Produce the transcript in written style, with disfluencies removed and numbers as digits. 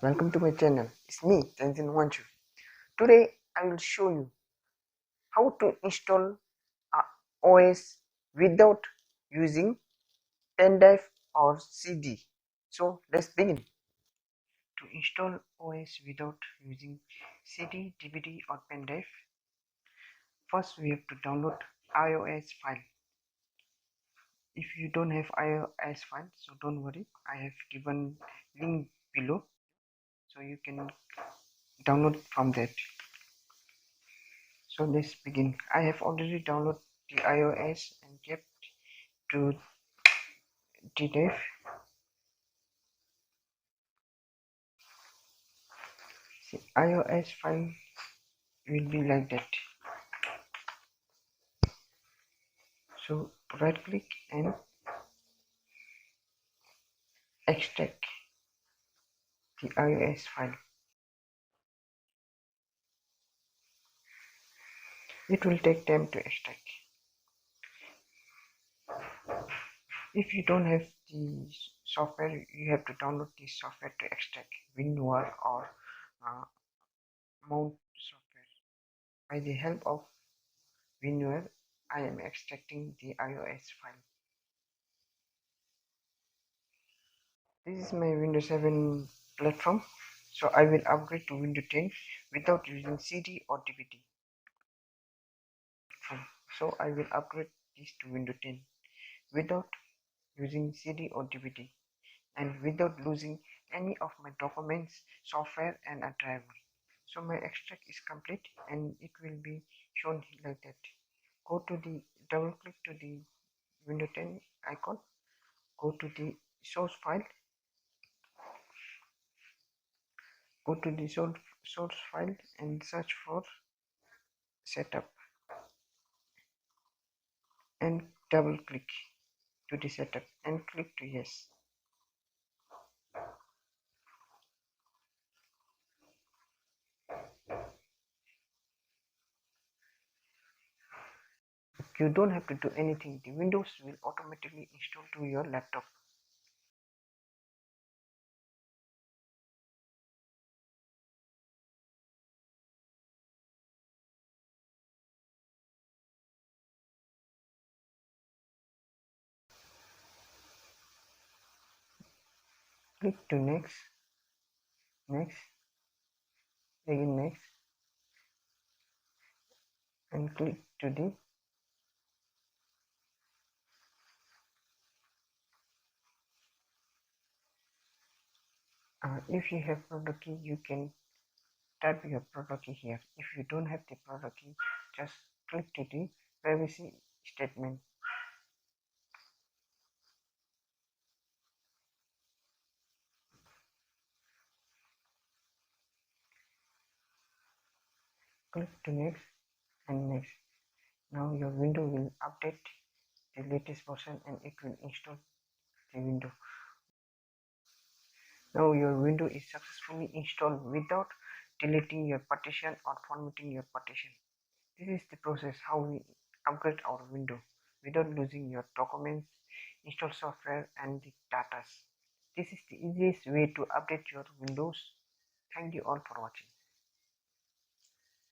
welcome to my channel. It's me, Tenzin Wanchu. Today I will show you how to install OS without using pen drive or CD. So let's begin. To install OS without using CD, DVD or pen drive, first we have to download iOS file. If you don't have iOS file, so don't worry, I have given link below, so you can download from that. So let's begin. I have already downloaded the iOS and kept to the drive. The iOS file will be like that. So right click and extract the iOS file. It will take time to extract. If you don't have the software, you have to download the software to extract WinRAR or Mount software. By the help of WinRAR, I am extracting the iOS file. This is my Windows 7 platform, so I will upgrade to Windows 10 without using CD or DVD. So I will upgrade this to Windows 10 without using CD or DVD and without losing any of my documents, software and a driver. So my extract is complete and it will be shown like that. Go to the double click to the Windows 10 icon, go to the source file, go to the source file and search for setup and double click to the setup and click to yes. You don't have to do anything, the Windows will automatically install to your laptop. Click to next, again next and click to the if you have product key, you can type your product key here. If you don't have the product key, just click to the privacy statement. Click to next and next. Now your window will update the latest version and it will install the window. Now your window is successfully installed without deleting your partition or formatting your partition. This is the process how we upgrade our window without losing your documents, install software and the data. This is the easiest way to update your Windows. Thank you all for watching.